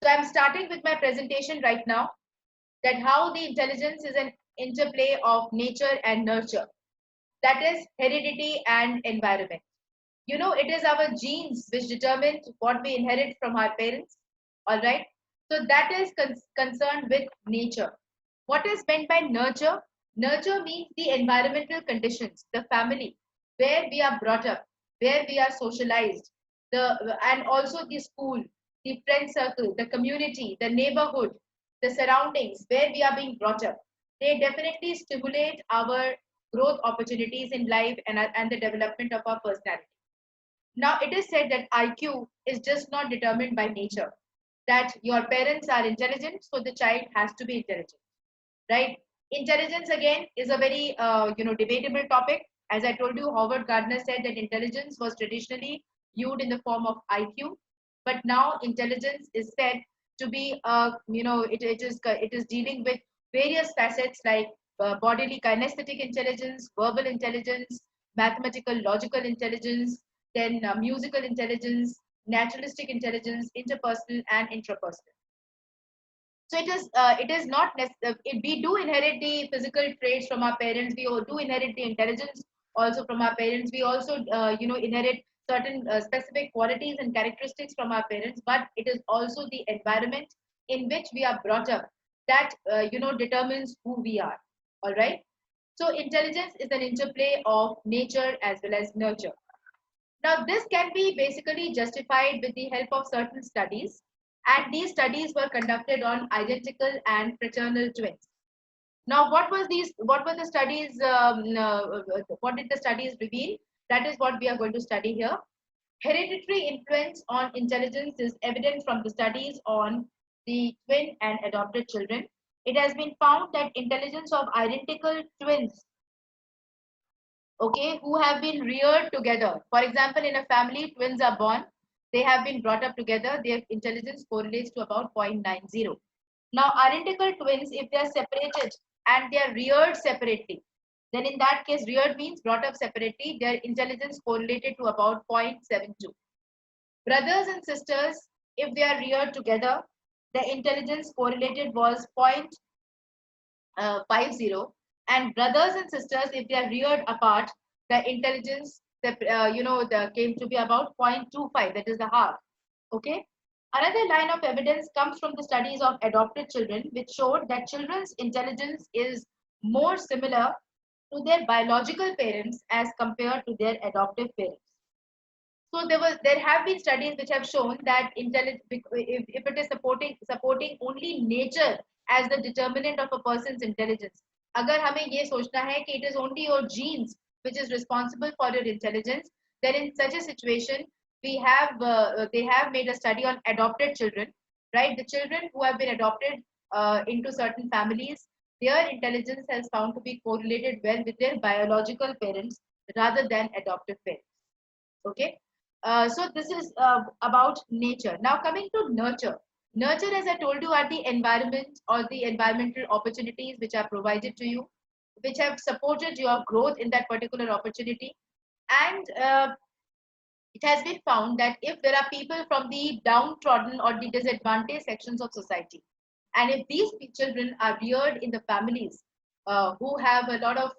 So I'm starting with my presentation right now, that how the intelligence is an interplay of nature and nurture, that is heredity and environment. It is our genes which determine what we inherit from our parents. All right. So that is concerned with nature. What is meant by nurture? Nurture means the environmental conditions, the family, where we are brought up, where we are socialized, and also the school, the friend circle, the community, the neighborhood, the surroundings where we are being brought up. They definitely stimulate our growth opportunities in life and the development of our personality. Now, it is said that IQ is just not determined by nature, that your parents are intelligent, so the child has to be intelligent, right? Intelligence, again, is a very debatable topic. As I told you, Howard Gardner said that intelligence was traditionally viewed in the form of IQ, but now intelligence is said to be, it is dealing with various facets like bodily kinesthetic intelligence, verbal intelligence, mathematical logical intelligence, then musical intelligence, naturalistic intelligence, interpersonal and intrapersonal. So it is not necessary. We do inherit the physical traits from our parents. We do inherit the intelligence also from our parents. We also inherit certain specific qualities and characteristics from our parents. But it is also the environment in which we are brought up that determines who we are. All right. So intelligence is an interplay of nature as well as nurture. Now, this can be basically justified with the help of certain studies, and these studies were conducted on identical and fraternal twins. Now, what were the studies? What did the studies reveal? That is what we are going to study here. Hereditary influence on intelligence is evident from the studies on the twin and adopted children. It has been found that intelligence of identical twins, okay, who have been reared together. For example, in a family, twins are born, they have been brought up together, their intelligence correlates to about 0.90. Now, identical twins, if they are separated and they are reared separately, then in that case, reared means brought up separately, their intelligence correlated to about 0.72. Brothers and sisters, if they are reared together, the intelligence correlated was 0.50, and brothers and sisters, if they are reared apart, the intelligence came to be about 0.25, that is the half. Okay. Another line of evidence comes from the studies of adopted children, which showed that children's intelligence is more similar to their biological parents as compared to their adoptive parents. So there have been studies which have shown that if it is supporting only nature as the determinant of a person's intelligence, अगर हमें ये सोचना है कि it is only your genes which is responsible for your intelligence, then in such a situation they have made a study on adopted children, right? The children who have been adopted into certain families, their intelligence has found to be correlated well with their biological parents rather than adoptive parents. Okay. So this is about nature. Now coming to nurture. Nurture, as I told you, are the environment or the environmental opportunities which are provided to you, which have supported your growth in that particular opportunity. And it has been found that if there are people from the downtrodden or the disadvantaged sections of society, and if these children are reared in the families who have a lot of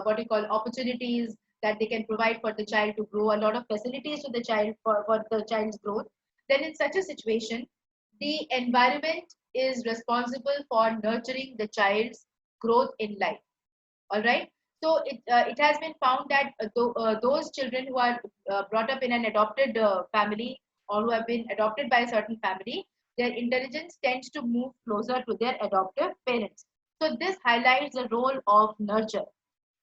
what you call opportunities that they can provide for the child to grow, a lot of facilities to the child for the child's growth, then in such a situation, the environment is responsible for nurturing the child's growth in life. All right. So it has been found that those children who are brought up in an adopted family or who have been adopted by a certain family, their intelligence tends to move closer to their adoptive parents. So this highlights the role of nurture.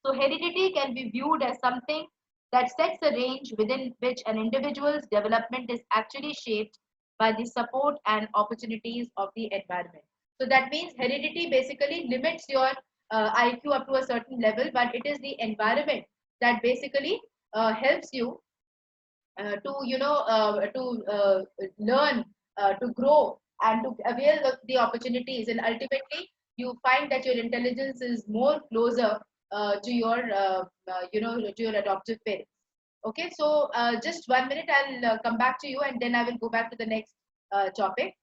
So heredity can be viewed as something that sets a range within which an individual's development is actually shaped by the support and opportunities of the environment. So that means heredity basically limits your IQ up to a certain level, but it is the environment that basically helps you to learn, to grow, and to avail the opportunities. And ultimately, you find that your intelligence is more closer to your adoptive parents. Okay, so just 1 minute, I'll come back to you, and then I will go back to the next topic.